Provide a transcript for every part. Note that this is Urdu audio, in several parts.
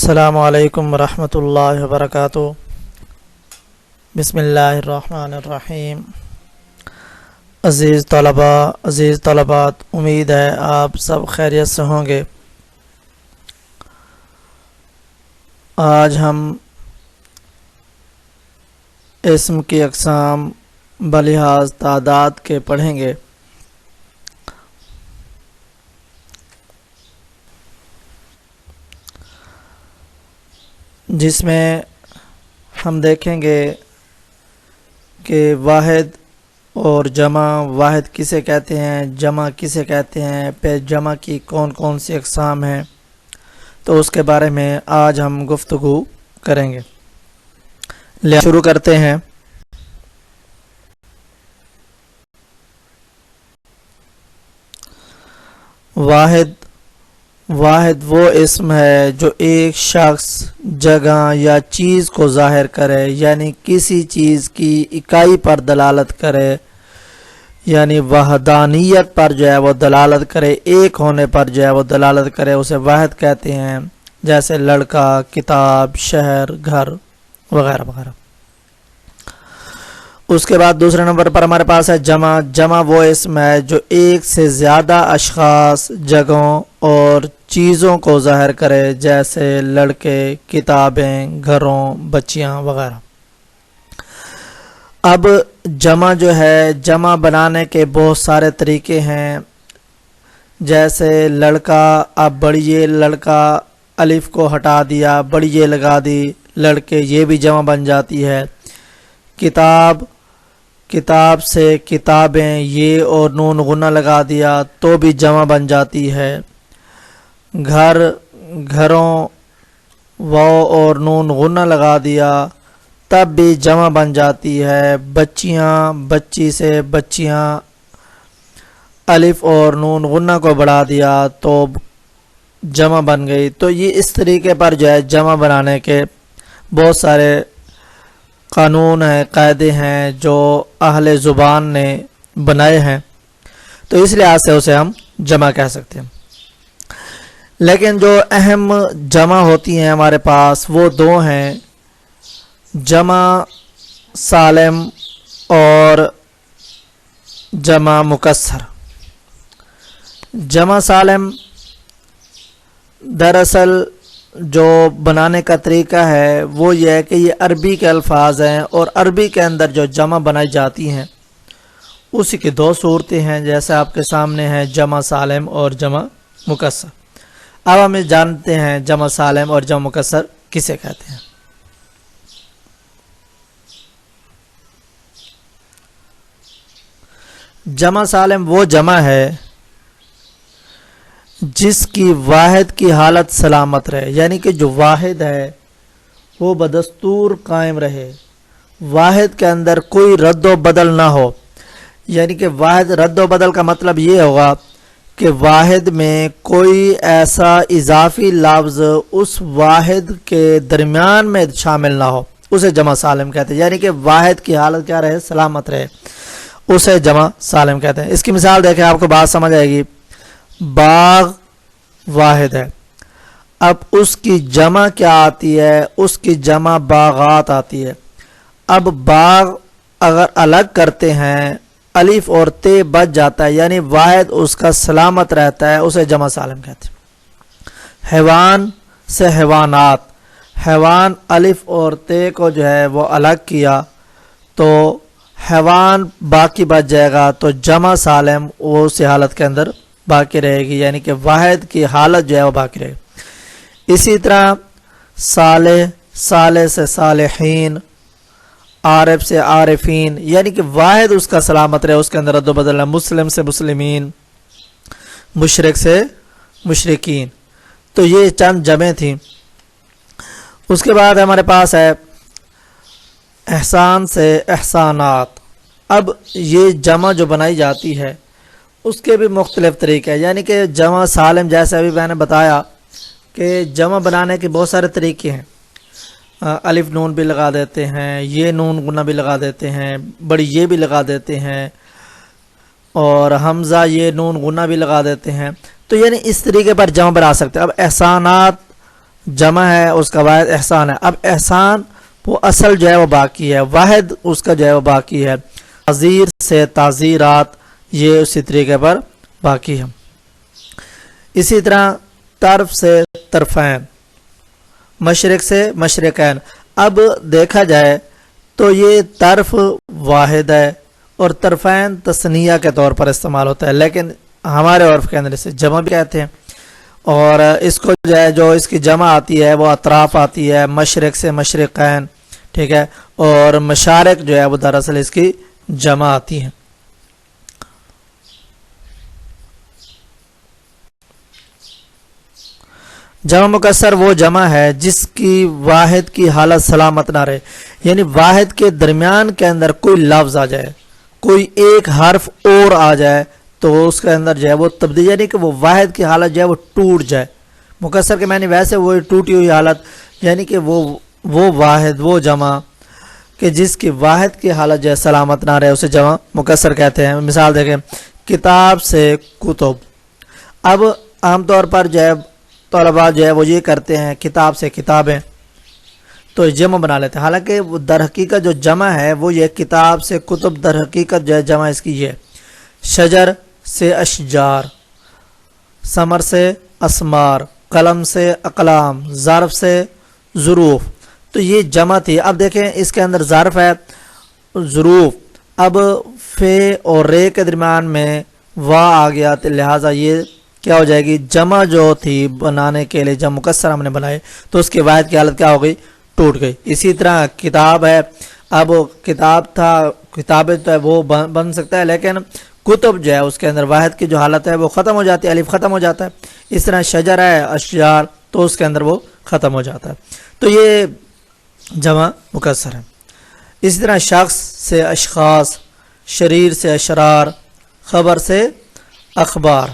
السلام علیکم ورحمۃ اللہ وبرکاتہ۔ بسم اللہ الرحمن الرحیم۔ عزیز طلباء، عزیز طلبات، امید ہے آپ سب خیریت سے ہوں گے۔ آج ہم اسم کی اقسام بلحاظ تعداد کے پڑھیں گے۔ جس میں ہم دیکھیں گے کہ واحد اور جمع، واحد کسے کہتے ہیں، جمع کسے کہتے ہیں، پھر جمع کی کون کون سی اقسام ہیں، تو اس کے بارے میں آج ہم گفتگو کریں گے۔ شروع کرتے ہیں۔ واحد وہ اسم ہے جو ایک شخص، جگہ یا چیز کو ظاہر کرے، یعنی کسی چیز کی اکائی پر دلالت کرے، یعنی وحدانیت پر جو ہے وہ دلالت کرے، ایک ہونے پر جو ہے وہ دلالت کرے، اسے واحد کہتے ہیں۔ جیسے لڑکا، کتاب، شہر، گھر وغیرہ وغیرہ۔ اس کے بعد دوسرے نمبر پر ہمارے پاس ہے جمع۔ جمع وہ اسم ہے جو ایک سے زیادہ اشخاص، جگہوں اور چیزوں کو ظاہر کرے، جیسے لڑکے، کتابیں، گھروں، بچیاں وغیرہ۔ اب جمع جو ہے، جمع بنانے کے بہت سارے طریقے ہیں۔ جیسے لڑکا، اب بڑی یہ لڑکا الف کو ہٹا دیا، بڑی یہ لگا دی، لڑکے، یہ بھی جمع بن جاتی ہے۔ کتاب، کتاب سے کتابیں، یہ اور نون غنہ لگا دیا تو بھی جمع بن جاتی ہے۔ گھر، گھروں، واو اور نون غنہ لگا دیا تب بھی جمع بن جاتی ہے۔ بچیاں، بچی سے بچیاں، الف اور نون غنہ کو بڑھا دیا تو جمع بن گئی۔ تو یہ اس طریقے پر جو ہے جمع بنانے کے بہت سارے قانون ہیں، قاعدے ہیں جو اہل زبان نے بنائے ہیں، تو اس لحاظ سے اسے ہم جمع کہہ سکتے ہیں۔ لیکن جو اہم جمع ہوتی ہیں ہمارے پاس وہ دو ہیں، جمع سالم اور جمع مکسر۔ جمع سالم دراصل جو بنانے کا طریقہ ہے وہ یہ ہے کہ یہ عربی کے الفاظ ہیں، اور عربی کے اندر جو جمع بنائی جاتی ہیں اسی کی دو صورتیں ہیں، جیسے آپ کے سامنے ہیں جمع سالم اور جمع مکسر۔ اب ہم جانتے ہیں جمع سالم اور جمع مکسر کسے کہتے ہیں۔ جمع سالم وہ جمع ہے جس کی واحد کی حالت سلامت رہے، یعنی کہ جو واحد ہے وہ بدستور قائم رہے، واحد کے اندر کوئی رد و بدل نہ ہو۔ یعنی کہ واحد، رد و بدل کا مطلب یہ ہوگا کہ واحد میں کوئی ایسا اضافی لفظ اس واحد کے درمیان میں شامل نہ ہو، اسے جمع سالم کہتے ہیں۔ یعنی کہ واحد کی حالت کیا رہے؟ سلامت رہے، اسے جمع سالم کہتے ہیں۔ اس کی مثال دیکھیں، آپ کو بات سمجھ آئے گی۔ باغ واحد ہے، اب اس کی جمع کیا آتی ہے؟ اس کی جمع باغات آتی ہے۔ اب باغ اگر الگ کرتے ہیں، الف اور تے بچ جاتا ہے، یعنی واحد اس کا سلامت رہتا ہے، اسے جمع سالم کہتے ہیں۔ حیوان سے حیوانات، حیوان الف اور تے کو جو ہے وہ الگ کیا تو حیوان باقی بچ جائے گا، تو جمع سالم وہ اسی حالت کے اندر باقی رہے گی، یعنی کہ واحد کی حالت جو ہے وہ باقی رہے گی۔ اسی طرح صالح، صالح سے صالحین، عارف سے عارفین، یعنی کہ واحد اس کا سلامت رہے، اس کے اندر رد و بدل ہے۔ مسلم سے مسلمین، مشرک سے مشرکین۔ تو یہ چند جمع تھیں۔ اس کے بعد ہمارے پاس ہے احسان سے احسانات۔ اب یہ جمع جو بنائی جاتی ہے اس کے بھی مختلف طریقے ہیں، یعنی کہ جمع سالم جیسے ابھی میں نے بتایا کہ جمع بنانے کے بہت سارے طریقے ہیں۔ الف نون بھی لگا دیتے ہیں، یہ نون غنہ بھی لگا دیتے ہیں، بڑی یہ بھی لگا دیتے ہیں، اور حمزہ یہ نون غنہ بھی لگا دیتے ہیں۔ تو یعنی اس طریقے پر جمع بنا سکتے ہیں۔ اب احسانات جمع ہے اس کا واحد احسان ہے. اب احسان وہ اصل جو ہے وہ باقی ہے, واحد اس کا جو ہے وہ باقی ہے. تعزیر سے تعزیرات یہ اسی طریقے پر باقی ہے. اسی طرح طرف سے طرفین, مشرق سے مشرقین. اب دیکھا جائے تو یہ طرف واحد ہے اور طرفین تثنیہ کے طور پر استعمال ہوتا ہے, لیکن ہمارے عرف کے اندر اسے جمع بھی کہتے ہیں. اور اس کو جو ہے جو اس کی جمع آتی ہے وہ اطراف آتی ہے, مشرق سے مشرقین, ٹھیک ہے, اور مشارق جو ہے وہ دراصل اس کی جمع آتی ہیں. جمع مکسر وہ جمع ہے جس کی واحد کی حالت سلامت نہ رہے, یعنی واحد کے درمیان کے اندر کوئی لفظ آ جائے, کوئی ایک حرف اور آ جائے تو اس کے اندر جو ہے وہ تبدیلی, یعنی کہ وہ واحد کی حالت جو ہے وہ ٹوٹ جائے. مکسر کے معنی ویسے وہ ٹوٹی ہوئی حالت, یعنی کہ وہ واحد وہ جمع کہ جس کی واحد کی حالت جو ہے سلامت نہ رہے اسے جمع مکسر کہتے ہیں. مثال دیکھیں, کتاب سے کتب. اب عام طور پر جو ہے طلباء جو ہے وہ یہ کرتے ہیں کتاب سے کتابیں تو جمع بنا لیتے ہیں, حالانکہ وہ در حقیقت جو جمع ہے وہ یہ کتاب سے کتب, در حقیقت جو ہے جمع اس کی یہ. شجر سے اشجار, ثمر سے اسمار, قلم سے اقلام, ظرف سے ظروف, تو یہ جمع تھی. اب دیکھیں اس کے اندر ظرف ہے ظروف, اب فے اور رے کے درمیان میں وا آ گیا, لہٰذا یہ کیا ہو جائے گی, جمع جو تھی بنانے کے لیے جمع مکسر ہم نے بنائے تو اس کے واحد کی حالت کیا ہو گئی, ٹوٹ گئی. اسی طرح کتاب ہے, اب کتاب تھا کتابیں تو ہے وہ بن سکتا ہے, لیکن کتب جو ہے اس کے اندر واحد کی جو حالت ہے وہ ختم ہو جاتی ہے, الف ختم ہو جاتا ہے. اس طرح شجر ہے اشجار تو اس کے اندر وہ ختم ہو جاتا ہے, تو یہ جمع مکسر ہے. اسی طرح شخص سے اشخاص, شریر سے اشرار, خبر سے اخبار,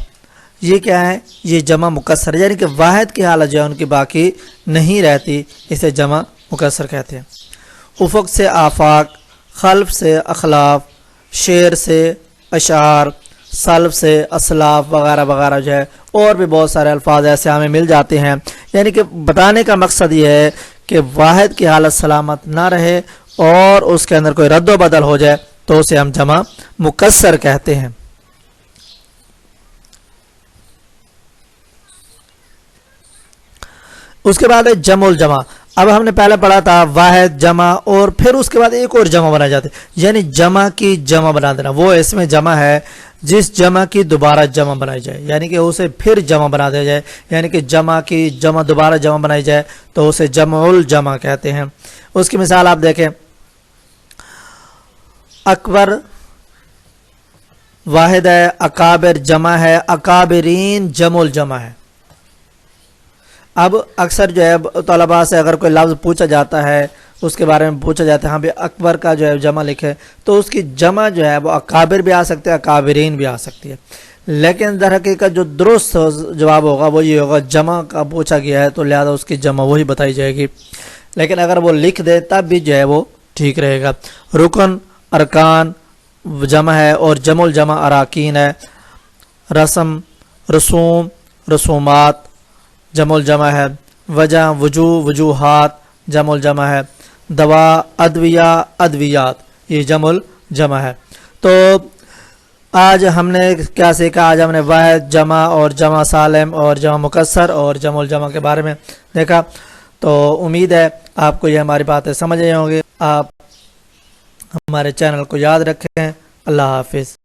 یہ کیا ہے, یہ جمع مکسر, یعنی کہ واحد کی حالت جو ہے ان کی باقی نہیں رہتی, اسے جمع مکسر کہتے ہیں. افق سے آفاق, خلف سے اخلاف, شعر سے اشعار, سلف سے اسلاف وغیرہ وغیرہ جو ہے, اور بھی بہت سارے الفاظ ایسے ہمیں مل جاتے ہیں. یعنی کہ بتانے کا مقصد یہ ہے کہ واحد کی حالت سلامت نہ رہے اور اس کے اندر کوئی رد و بدل ہو جائے تو اسے ہم جمع مکسر کہتے ہیں. اس کے بعد ہے جمع الجمع. اب ہم نے پہلے پڑھا تھا واحد جمع اور پھر اس کے بعد ایک اور جمع بنائے جاتے, یعنی جمع کی جمع بنا دینا. وہ اس میں جمع ہے جس جمع کی دوبارہ جمع بنائی جائے, یعنی کہ اسے پھر جمع بنا دیا جائے, یعنی کہ جمع کی جمع دوبارہ جمع بنائی جائے تو اسے جمع الجمع کہتے ہیں. اس کی مثال آپ دیکھیں, اکبر واحد ہے, اکابر جمع ہے, اکابرین جمع الجمع ہے. اب اکثر جو ہے طلباء سے اگر کوئی لفظ پوچھا جاتا ہے, اس کے بارے میں پوچھا جاتا ہے, ہاں بھی اکبر کا جو ہے جمع لکھے, تو اس کی جمع جو ہے وہ اکابر بھی آ سکتے ہیں, اکابرین بھی آ سکتی ہے. لیکن در حقیقت جو درست جواب ہوگا وہ یہ ہوگا جمع کا پوچھا گیا ہے تو لہذا اس کی جمع وہی بتائی جائے گی, لیکن اگر وہ لکھ دے تب بھی جو ہے وہ ٹھیک رہے گا. رکن ارکان جمع ہے اور جمع الجمع اراکین ہے. رسم رسوم رسومات جمع الجمع ہے. وجہ وجوہ وجوہات جمع الجمع ہے. دوا ادویہ ادویات یہ جمع الجمع ہے. تو آج ہم نے کیا سیکھا, آج ہم نے واحد جمع اور جمع سالم اور جمع مکسر اور جمع الجمع کے بارے میں دیکھا. تو امید ہے آپ کو یہ ہماری باتیں سمجھ آئی ہوں گی. آپ ہمارے چینل کو یاد رکھیں. اللہ حافظ.